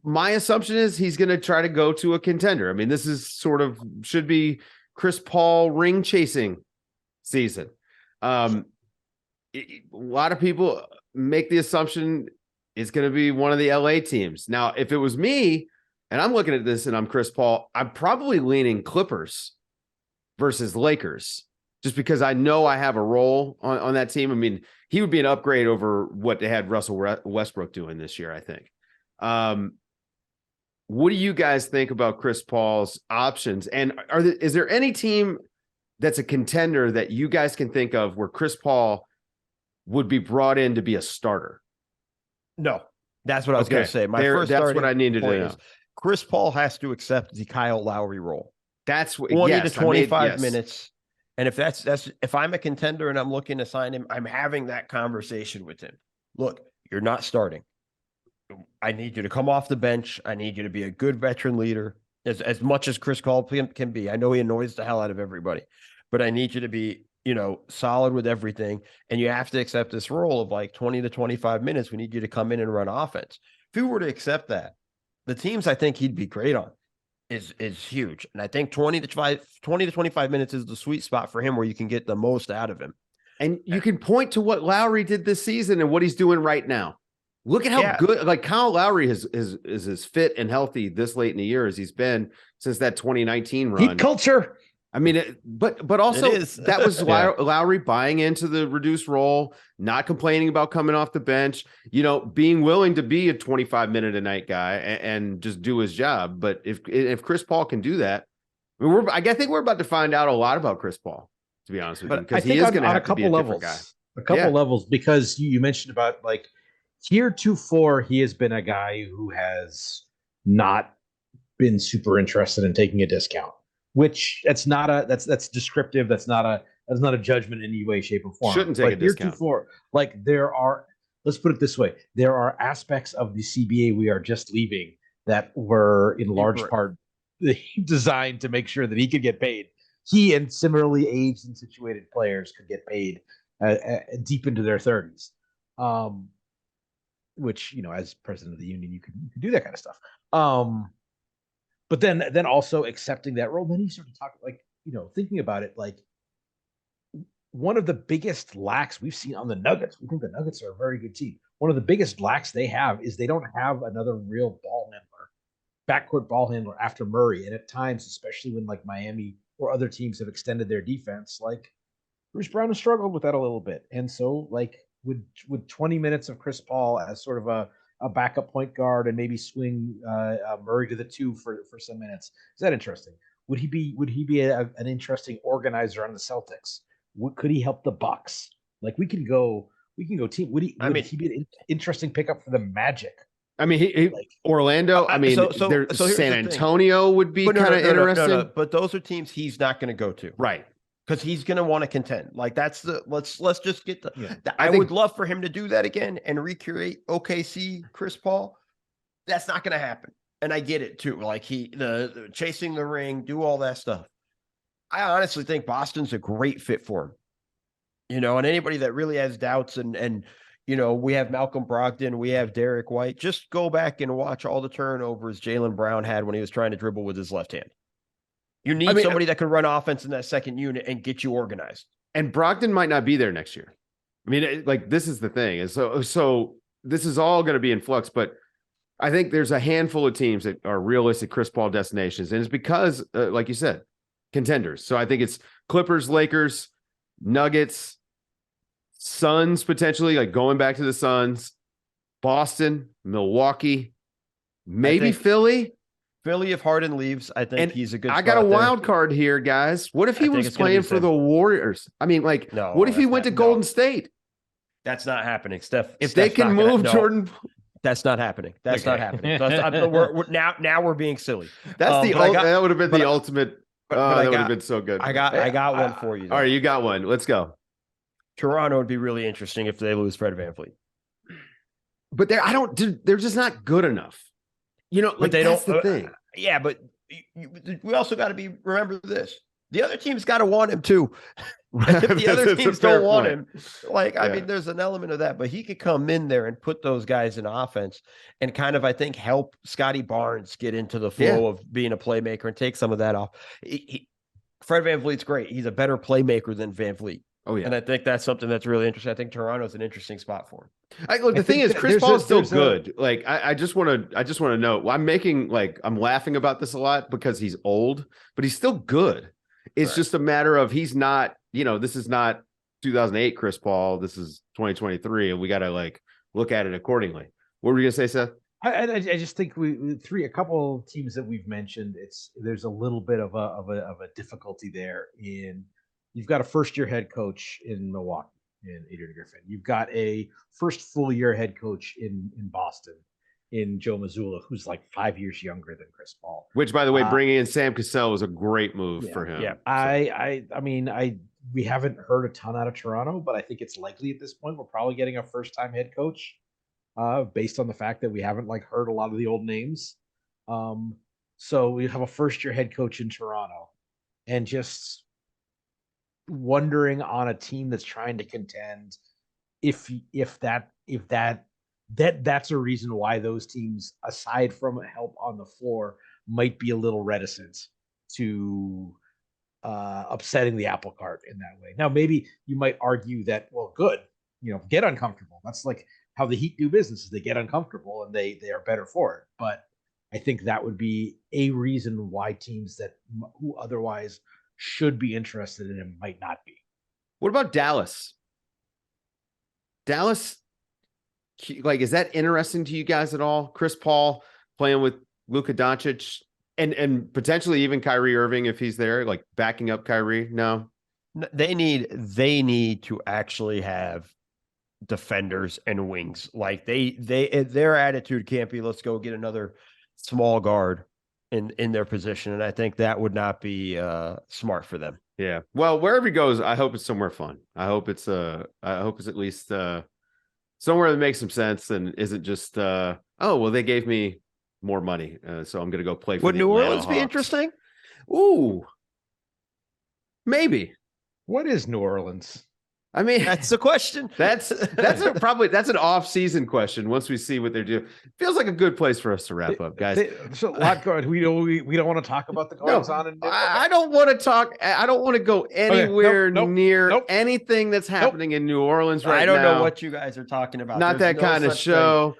my assumption is he's going to try to go to a contender. I mean, this is should be Chris Paul ring chasing season. A lot of people make the assumption it's going to be one of the LA teams. Now, if it was me and I'm looking at this and I'm Chris Paul, I'm probably leaning Clippers versus Lakers, just because I know I have a role on that team. I mean, he would be an upgrade over what they had Russell Westbrook doing this year, I think. What do you guys think about Chris Paul's options? And is there any team that's a contender that you guys can think of where Chris Paul would be brought in to be a starter? No, that's what I was going to say. That's what I needed to know. Chris Paul has to accept the Kyle Lowry role. That's what 20 to 25 minutes. And if I'm a contender and I'm looking to sign him, I'm having that conversation with him. Look, you're not starting. I need you to come off the bench. I need you to be a good veteran leader, as much as Chris Paul can be. I know he annoys the hell out of everybody, but I need you to be, solid with everything. And you have to accept this role of like 20 to 25 minutes. We need you to come in and run offense. If he were to accept that, the teams I think he'd be great on is huge. And I think 20 to 25 minutes is the sweet spot for him where you can get the most out of him. And you can point to what Lowry did this season and what he's doing right now. Look at how good, like Kyle Lowry is as fit and healthy this late in the year as he's been since that 2019 run. Heat culture. I mean, but also that was Lowry buying into the reduced role, not complaining about coming off the bench, being willing to be a 25-minute a night guy and just do his job. But if Chris Paul can do that, I think we're about to find out a lot about Chris Paul, to be honest with you, because he is going to have to be a different guy. A couple levels, because you mentioned about like heretofore, he has been a guy who has not been super interested in taking a discount. Which that's descriptive. That's not a judgment in any way, shape, or form. Shouldn't take a discount. Like let's put it this way: there are aspects of the CBA we are just leaving that were in large part designed to make sure that he could get paid. He and similarly aged and situated players could get paid deep into their 30s. Which as president of the union, you could do that kind of stuff. But then also accepting that role, then he started talking thinking about it, like one of the biggest lacks we've seen on the Nuggets. We think the Nuggets are a very good team. One of the biggest lacks they have is they don't have another real backcourt ball handler after Murray. And at times, especially when like Miami or other teams have extended their defense, like Bruce Brown has struggled with that a little bit. And so like with 20 minutes of Chris Paul as sort of a backup point guard and maybe swing Murray to the 2 for some minutes. Is that interesting? Would he be an interesting organizer on the Celtics? Could he help the Bucks? Like we can go team. Would he be an interesting pickup for the Magic? I mean, Orlando. I mean, so San Antonio would be kind of interesting. No, but those are teams he's not going to go to, right? Because he's going to want to contend. Like that's let's just get I would love for him to do that again and recreate OKC Chris Paul. That's not going to happen. And I get it too. Like the chasing the ring, do all that stuff. I honestly think Boston's a great fit for him. And anybody that really has doubts and we have Malcolm Brogdon, we have Derek White. Just go back and watch all the turnovers Jaylen Brown had when he was trying to dribble with his left hand. You need somebody that can run offense in that second unit and get you organized. And Brogdon might not be there next year. I mean, this is the thing. And so this is all going to be in flux, but I think there's a handful of teams that are realistic Chris Paul destinations. And it's because, like you said, contenders. So I think it's Clippers, Lakers, Nuggets, Suns, potentially, like going back to the Suns, Boston, Milwaukee, maybe Philly. Philly, if Harden leaves, I think he's a good spot. I got a wild card here, guys. What if he was playing for the Warriors? I mean, what if he went to Golden State? That's not happening, Steph. If they can move Jordan, that's not happening. That's not happening. Now we're being silly. That's that would have been the ultimate. That would have been so good. I got one for you. All right, you got one. Let's go. Toronto would be really interesting if they lose Fred VanVleet. But they're just not good enough. But that's the thing. Yeah, but we also got to remember this. The other team's got to want him too. If the other That's a teams fair don't want point. him, like, I Yeah. mean, there's an element of that, but he could come in there and put those guys in offense and kind of, I think, help Scotty Barnes get into the flow of being a playmaker and take some of that off. Fred VanVleet's great. He's a better playmaker than VanVleet. Oh yeah. And I think that's something that's really interesting. I think Toronto's an interesting spot for him. Look, the thing think is, that Chris there's Paul a- is still there's a- good. Like, I just want to note, I'm laughing about this a lot because he's old, but he's still good. It's Right. just a matter of he's not, this is not 2008 Chris Paul. This is 2023, and we got to like look at it accordingly. What were you gonna say, Seth? I just think a couple teams that we've mentioned, there's a little bit of a difficulty there. You've got a first year head coach in Milwaukee in Adrian Griffin. You've got a first full year head coach in Boston in Joe Mazzulla, who's like 5 years younger than Chris Paul. Which, by the way, bringing in Sam Cassell was a great move for him. Yeah. We haven't heard a ton out of Toronto, but I think it's likely at this point we're probably getting a first time head coach, based on the fact that we haven't like heard a lot of the old names. So we have a first year head coach in Toronto, and just wondering on a team that's trying to contend if that's a reason why those teams, aside from help on the floor, might be a little reticent to upsetting the apple cart in that way. Now, maybe you might argue that, well, good, get uncomfortable. That's like how the Heat do business, is they get uncomfortable and they are better for it. But I think that would be a reason why teams who otherwise should be interested in him might not be. What about Dallas? Dallas, like, is that interesting to you guys at all? Chris Paul playing with Luka Doncic and potentially even Kyrie Irving if he's there, like backing up Kyrie? No. They need to actually have defenders and wings. Like their attitude can't be, let's go get another small guard in their position. And I think that would not be smart for them. Yeah. Well, wherever he goes, I hope it's somewhere fun. I hope it's at least somewhere that makes some sense and isn't just oh, well, they gave me more money, so I'm gonna go play for Would the New Atlanta Orleans be Hawks. interesting? Ooh. Maybe. What is New Orleans? I mean, That's the question. that's an off-season question. Once we see what they're doing, feels like a good place for us to wrap up, guys. There's a lot going. We don't want to talk about the goings on. I don't want to talk. I don't want to go anywhere near anything that's happening in New Orleans right now. I don't know what you guys are talking about. Not There's that no kind of such show.